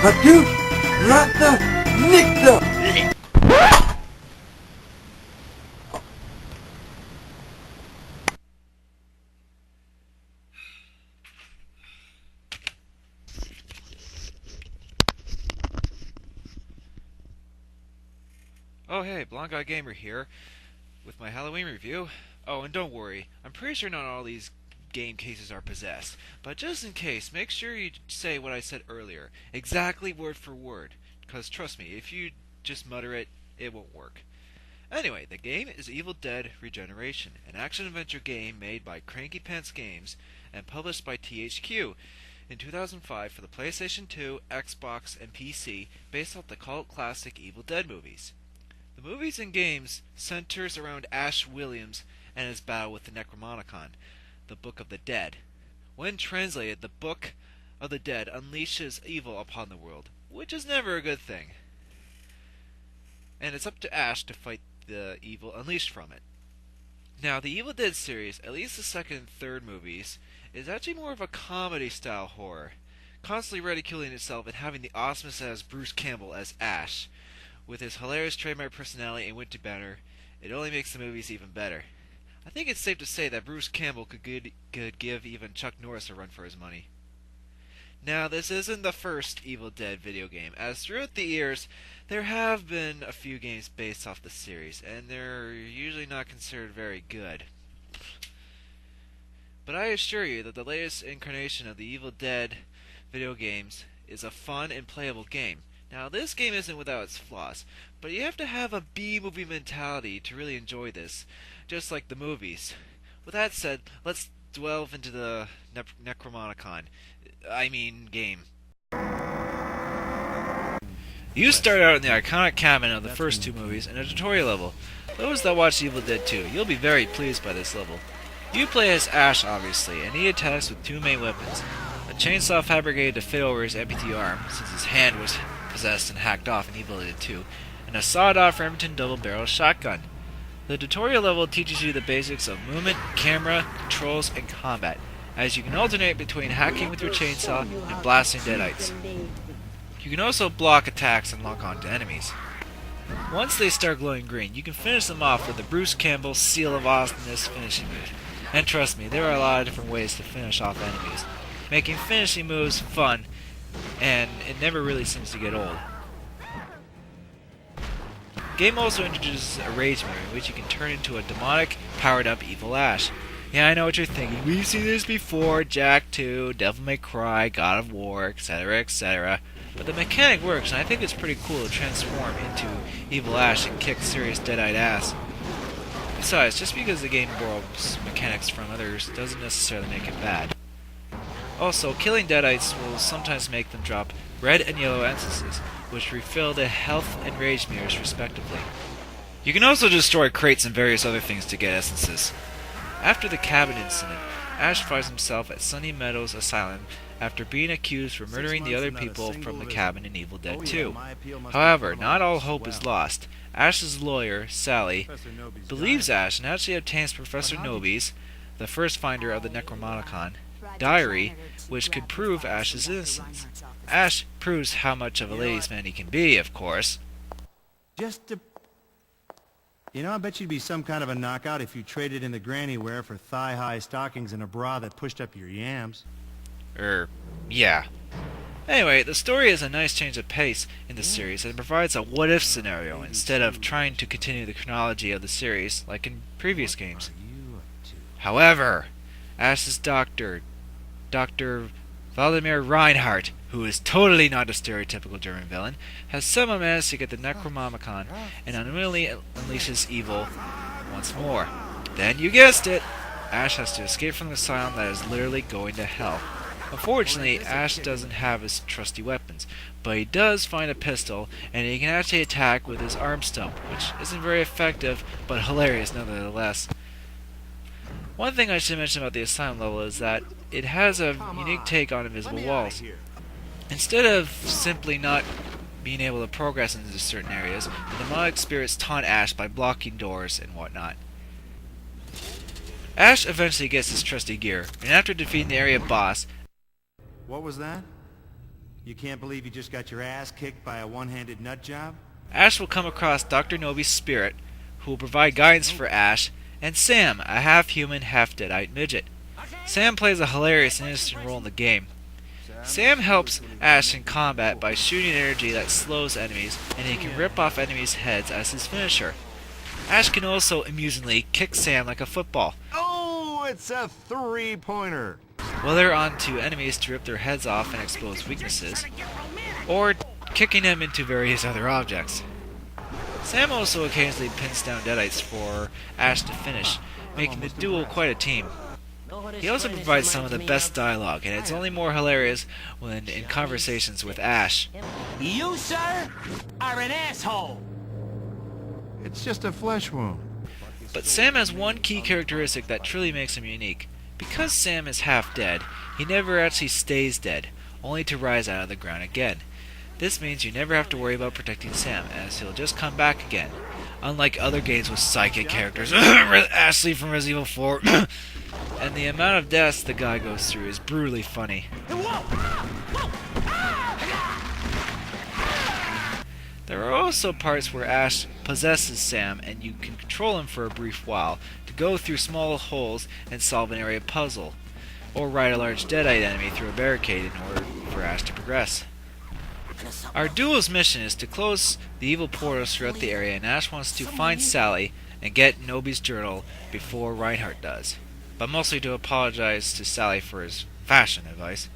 Хочу драться никто! Oh hey, Blonde Guy Gamer here, with my Halloween review. Oh, and don't worry, I'm pretty sure not all these game cases are possessed, but just in case, make sure you say what I said earlier, exactly word for word, because trust me, if you just mutter it, it won't work. Anyway, the game is Evil Dead Regeneration, an action-adventure game made by Cranky Pants Games and published by THQ in 2005 for the PlayStation 2, Xbox, and PC, based off the cult classic Evil Dead movies. The movies and games centers around Ash Williams and his battle with the Necromonicon, the Book of the Dead. When translated, the Book of the Dead unleashes evil upon the world, which is never a good thing. And it's up to Ash to fight the evil unleashed from it. Now, the Evil Dead series, at least the second and third movies, is actually more of a comedy-style horror, constantly ridiculing itself and having the awesomeness as Bruce Campbell as Ash. With his hilarious trademark personality and witty banter, it only makes the movies even better. I think it's safe to say that Bruce Campbell could give even Chuck Norris a run for his money. Now, this isn't the first Evil Dead video game, as throughout the years, there have been a few games based off the series, and they're usually not considered very good. But I assure you that the latest incarnation of the Evil Dead video games is a fun and playable game. Now, this game isn't without its flaws, but you have to have a B-movie mentality to really enjoy this, just like the movies. With that said, let's delve into the Necromonicon. Game. You start out in the iconic cabin of the first two movies in a tutorial level. Those that watch Evil Dead 2, you'll be very pleased by this level. You play as Ash, obviously, and he attacks with two main weapons. A chainsaw fabricated to fit over his amputee arm, since his hand was possessed and hacked off in Evil Dead 2, and a sawed-off Remington double-barrel shotgun. The tutorial level teaches you the basics of movement, camera, controls, and combat, as you can alternate between hacking with your chainsaw and blasting deadites. You can also block attacks and lock onto enemies. Once they start glowing green, you can finish them off with the Bruce Campbell Seal of Awesomeness finishing move. And trust me, there are a lot of different ways to finish off enemies, making finishing moves fun, and it never really seems to get old. The game also introduces a rage mirror in which you can turn into a demonic, powered-up evil Ash. Yeah, I know what you're thinking. We've seen this before, Jack 2, Devil May Cry, God of War, etc., etc. But the mechanic works, and I think it's pretty cool to transform into evil Ash and kick serious dead-eyed ass. Besides, just because the game borrows mechanics from others doesn't necessarily make it bad. Also, killing deadites will sometimes make them drop red and yellow essences, which refill the health and rage mirrors respectively. You can also destroy crates and various other things to get essences. After the cabin incident, Ash finds himself at Sunny Meadows Asylum after being accused for murdering the other people from the cabin in Evil Dead 2. However, not all hope is lost. Ash's lawyer, Sally, believes Ash and actually obtains Professor Noby's, the first finder of the Necromonicon, diary, which could prove Ash's innocence. Ash proves how much of a ladies' man he can be, of course. I bet you'd be some kind of a knockout if you traded in the granny wear for thigh-high stockings and a bra that pushed up your yams. Yeah. Anyway, the story is a nice change of pace in the series and provides a what-if scenario instead of trying to continue the chronology of the series like in previous games. However, Ash's doctor, Dr. Vladimir Reinhardt, who is totally not a stereotypical German villain, has somehow managed to get the Necromonicon and unwillingly unleashes evil once more. Then, you guessed it, Ash has to escape from the asylum that is literally going to hell. Unfortunately, Ash doesn't have his trusty weapons, but he does find a pistol, and he can actually attack with his arm stump, which isn't very effective, but hilarious nonetheless. One thing I should mention about the asylum level is that it has a unique take on invisible walls. Instead of simply not being able to progress into certain areas, and demonic spirits taunt Ash by blocking doors and whatnot. Ash eventually gets his trusty gear, and after defeating the area boss... What was that? You can't believe you just got your ass kicked by a one-handed nut job? Ash will come across Dr. Nobi's spirit, who will provide guidance for Ash, and Sam, a half-human, half-deadite midget. Sam plays a hilarious and interesting role in the game. Sam helps Ash in combat by shooting energy that slows enemies, and he can rip off enemies' heads as his finisher. Ash can also, amusingly, kick Sam like a football. Oh, it's a three-pointer! Whether onto enemies to rip their heads off and expose weaknesses, or kicking them into various other objects. Sam also occasionally pins down deadites for Ash to finish, making the duo quite a team. He also provides some of the best dialogue, and it's only more hilarious when in conversations with Ash. You, sir, are an asshole! It's just a flesh wound. But Sam has one key characteristic that truly makes him unique. Because Sam is half dead, he never actually stays dead, only to rise out of the ground again. This means you never have to worry about protecting Sam, as he'll just come back again. Unlike other games with psychic characters, Ashley from Resident Evil 4, and the amount of deaths the guy goes through is brutally funny. There are also parts where Ash possesses Sam and you can control him for a brief while to go through small holes and solve an area puzzle, or ride a large deadite enemy through a barricade in order for Ash to progress. Our duo's mission is to close the evil portals throughout the area, and Ash wants to find Sally and get Nobi's journal before Reinhardt does, but mostly to apologize to Sally for his fashion advice.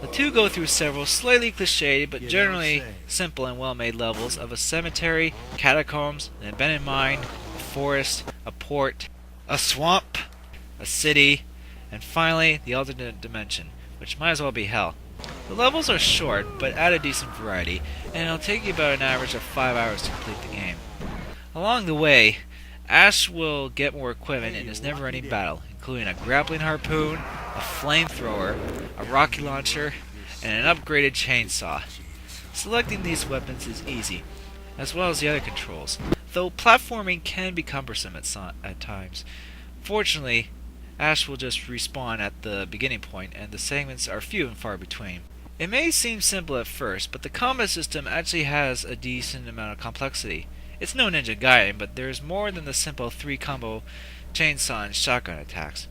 The two go through several slightly cliched but generally simple and well-made levels of a cemetery, catacombs, an abandoned mine, a forest, a port, a swamp, a city, and finally the alternate dimension, which might as well be hell. The levels are short, but add a decent variety, and it'll take you about an average of 5 hours to complete the game. Along the way, Ash will get more equipment in his never-ending battle, including a grappling harpoon, a flamethrower, a rocket launcher, and an upgraded chainsaw. Selecting these weapons is easy, as well as the other controls, though platforming can be cumbersome at times. Fortunately, Ash will just respawn at the beginning point, and the segments are few and far between. It may seem simple at first, but the combat system actually has a decent amount of complexity. It's no Ninja Gaiden, but there's more than the simple 3-combo chainsaw and shotgun attacks.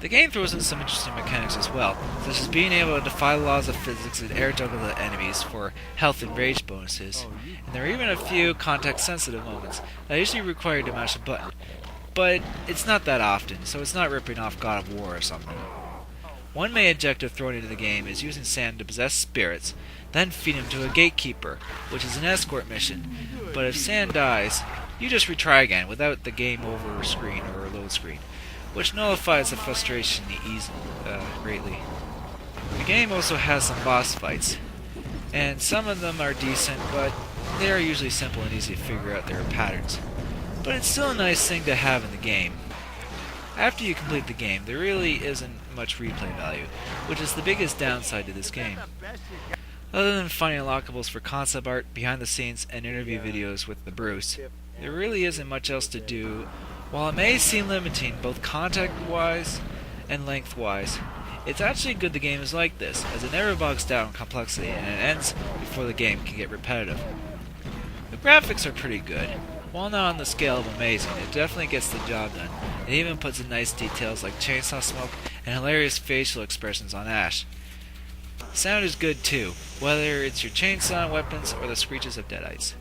The game throws in some interesting mechanics as well, such as being able to defy the laws of physics and air juggle the enemies for health and rage bonuses, and there are even a few context-sensitive moments that usually require you to mash a button. But it's not that often, so it's not ripping off God of War or something. One main objective thrown into the game is using Sam to possess spirits, then feed him to a gatekeeper, which is an escort mission. But if Sam dies, you just retry again without the game over screen or load screen, which nullifies the frustration greatly. The game also has some boss fights, and some of them are decent, but they are usually simple and easy to figure out their patterns. But it's still a nice thing to have in the game. After you complete the game, there really isn't much replay value, which is the biggest downside to this game. Other than finding unlockables for concept art, behind the scenes, and interview videos with the Bruce, there really isn't much else to do. While it may seem limiting both content-wise and length-wise, it's actually good the game is like this, as it never bogs down in complexity and it ends before the game can get repetitive. The graphics are pretty good. While not on the scale of amazing, it definitely gets the job done. It even puts in nice details like chainsaw smoke and hilarious facial expressions on Ash. Sound is good too, whether it's your chainsaw weapons or the screeches of deadites.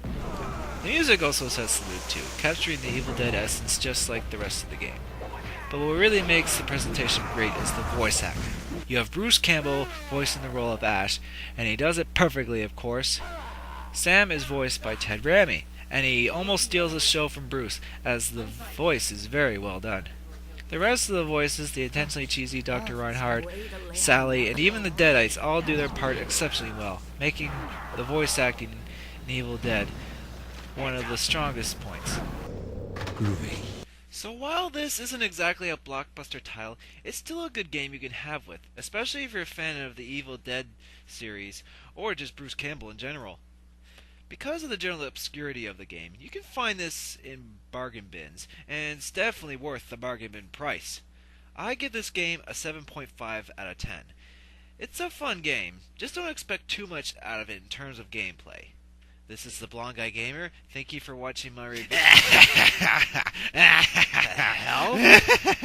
The music also sets the mood too, capturing the Evil Dead essence just like the rest of the game. But what really makes the presentation great is the voice acting. You have Bruce Campbell voicing the role of Ash, and he does it perfectly, of course. Sam is voiced by Ted Raimi, and he almost steals the show from Bruce, as the voice is very well done. The rest of the voices, the intentionally cheesy Dr. Reinhardt, Sally, and even the Deadites all do their part exceptionally well, making the voice acting in Evil Dead one of the strongest points. Groovy. So while this isn't exactly a blockbuster title, it's still a good game you can have with, especially if you're a fan of the Evil Dead series, or just Bruce Campbell in general. Because of the general obscurity of the game, you can find this in bargain bins, and it's definitely worth the bargain bin price. I give this game a 7.5 out of 10. It's a fun game, just don't expect too much out of it in terms of gameplay. This is the Blonde Guy Gamer. Thank you for watching my review. Hell?